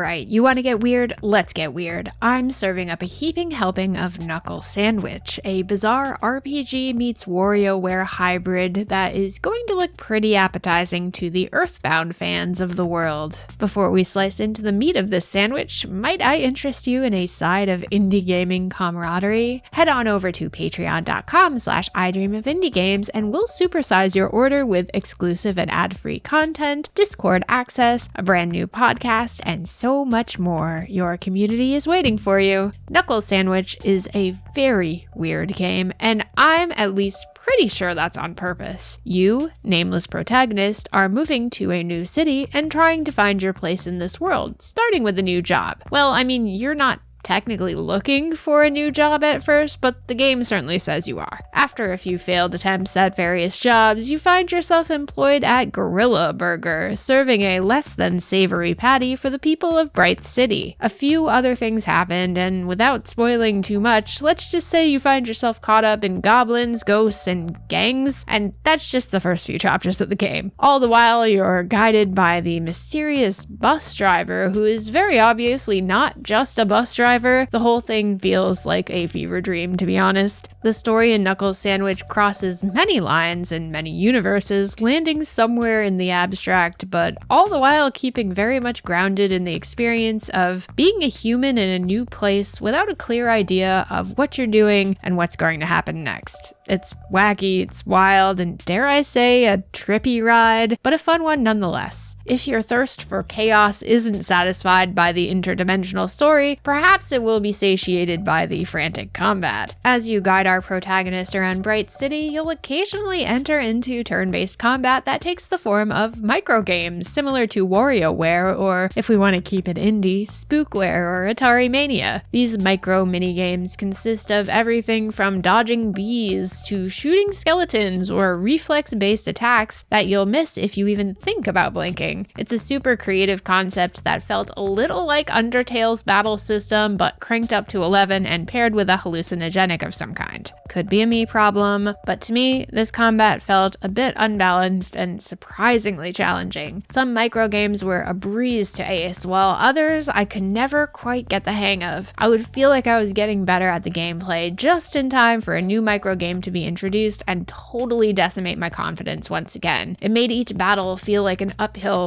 Alright, you want to get weird? Let's get weird. I'm serving up a heaping helping of Knuckle Sandwich, a bizarre RPG meets WarioWare hybrid that is going to look pretty appetizing to the Earthbound fans of the world. Before we slice into the meat of this sandwich, might I interest you in a side of indie gaming camaraderie? Head on over to patreon.com/idreamofindiegames and we'll supersize your order with exclusive and ad-free content, Discord access, a brand new podcast, and so much more. Your community is waiting for you. Knuckle Sandwich is a very weird game, and I'm at least pretty sure that's on purpose. You, nameless protagonist, are moving to a new city and trying to find your place in this world, starting with a new job. Well, I mean, you're not technically looking for a new job at first, but the game certainly says you are. After a few failed attempts at various jobs, you find yourself employed at Gorilla Burger, serving a less than savory patty for the people of Bright City. A few other things happened, and without spoiling too much, let's just say you find yourself caught up in goblins, ghosts, and gangs, and that's just the first few chapters of the game. All the while, you're guided by the mysterious bus driver, who is very obviously not just a bus driver. The whole thing feels like a fever dream, to be honest. The story in Knuckle Sandwich crosses many lines and many universes, landing somewhere in the abstract, but all the while keeping very much grounded in the experience of being a human in a new place without a clear idea of what you're doing and what's going to happen next. It's wacky, it's wild, and dare I say, a trippy ride, but a fun one nonetheless. If your thirst for chaos isn't satisfied by the interdimensional story, perhaps it will be satiated by the frantic combat. As you guide our protagonist around Bright City, you'll occasionally enter into turn-based combat that takes the form of microgames, similar to WarioWare, or if we want to keep it indie, Spookware or Atari Mania. These micro minigames consist of everything from dodging bees to shooting skeletons or reflex-based attacks that you'll miss if you even think about blinking. It's a super creative concept that felt a little like Undertale's battle system, but cranked up to 11 and paired with a hallucinogenic of some kind. Could be a me problem, but to me, this combat felt a bit unbalanced and surprisingly challenging. Some microgames were a breeze to ace, while others I could never quite get the hang of. I would feel like I was getting better at the gameplay just in time for a new microgame to be introduced and totally decimate my confidence once again. It made each battle feel like an uphill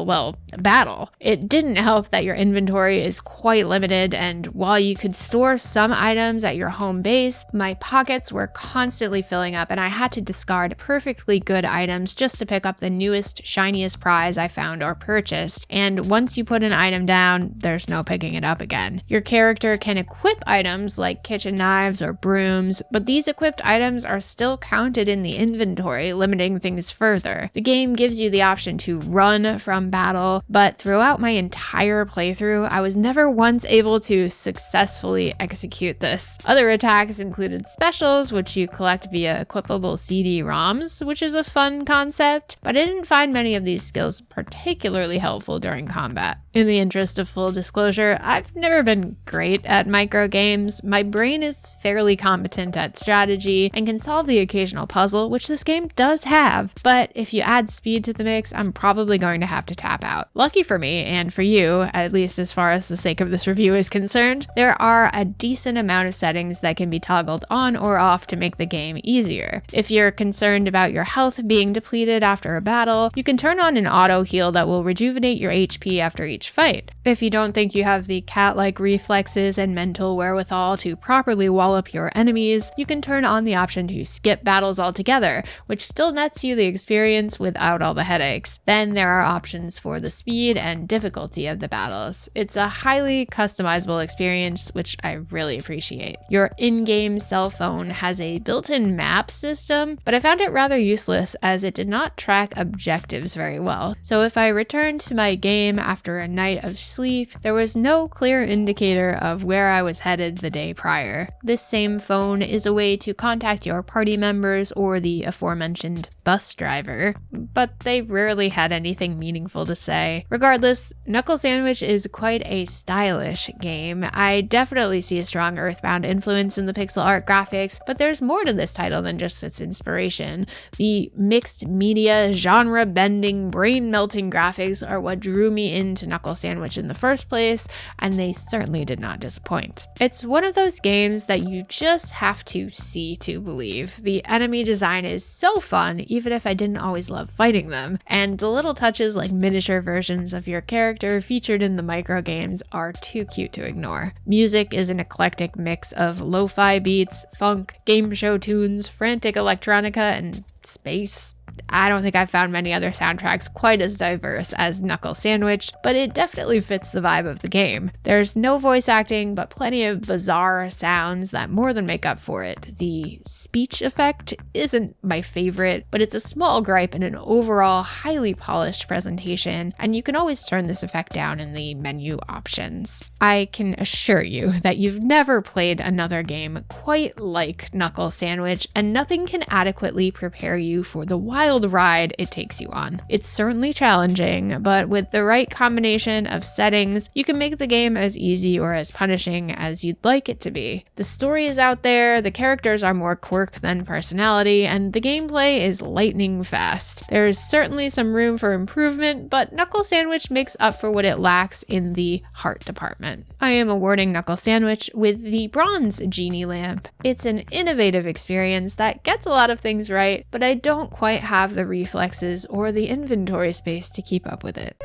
battle. It didn't help that your inventory is quite limited, and while you could store some items at your home base, my pockets were constantly filling up and I had to discard perfectly good items just to pick up the newest, shiniest prize I found or purchased, and once you put an item down, there's no picking it up again. Your character can equip items like kitchen knives or brooms, but these equipped items are still counted in the inventory, limiting things further. The game gives you the option to run from battle, but throughout my entire playthrough, I was never once able to successfully execute this. Other attacks included specials, which you collect via equipable CD-ROMs, which is a fun concept, but I didn't find many of these skills particularly helpful during combat. In the interest of full disclosure, I've never been great at microgames. My brain is fairly competent at strategy and can solve the occasional puzzle, which this game does have, but if you add speed to the mix, I'm probably going to have to tap out. Lucky for me, and for you, at least as far as the sake of this review is concerned, there are a decent amount of settings that can be toggled on or off to make the game easier. If you're concerned about your health being depleted after a battle, you can turn on an auto heal that will rejuvenate your HP after each fight. If you don't think you have the cat-like reflexes and mental wherewithal to properly wallop your enemies, you can turn on the option to skip battles altogether, which still nets you the experience without all the headaches. Then there are options for the speed and difficulty of the battles. It's a highly customizable experience, which I really appreciate. Your in-game cell phone has a built-in map system, but I found it rather useless as it did not track objectives very well. So if I returned to my game after a night of sleep, there was no clear indicator of where I was headed the day prior. This same phone is a way to contact your party members or the aforementioned bus driver, but they rarely had anything meaningful to say. Regardless, Knuckle Sandwich is quite a stylish game. I definitely see a strong Earthbound influence in the pixel art graphics, but there's more to this title than just its inspiration. The mixed media, genre-bending, brain-melting graphics are what drew me into Knuckle Sandwich in the first place, and they certainly did not disappoint. It's one of those games that you just have to see to believe. The enemy design is so fun, even if I didn't always love fighting them, and the little touches like miniature versions of your character featured in the micro games are too cute to ignore. Music is an eclectic mix of lo-fi beats, funk, game show tunes, frantic electronica, and space. I don't think I've found many other soundtracks quite as diverse as Knuckle Sandwich, but it definitely fits the vibe of the game. There's no voice acting, but plenty of bizarre sounds that more than make up for it. The speech effect isn't my favorite, but it's a small gripe in an overall highly polished presentation, and you can always turn this effect down in the menu options. I can assure you that you've never played another game quite like Knuckle Sandwich, and nothing can adequately prepare you for the wild ride it takes you on. It's certainly challenging, but with the right combination of settings, you can make the game as easy or as punishing as you'd like it to be. The story is out there, the characters are more quirk than personality, and the gameplay is lightning fast. There's certainly some room for improvement, but Knuckle Sandwich makes up for what it lacks in the heart department. I am awarding Knuckle Sandwich with the Bronze Genie Lamp. It's an innovative experience that gets a lot of things right, but I don't quite have the reflexes or the inventory space to keep up with it.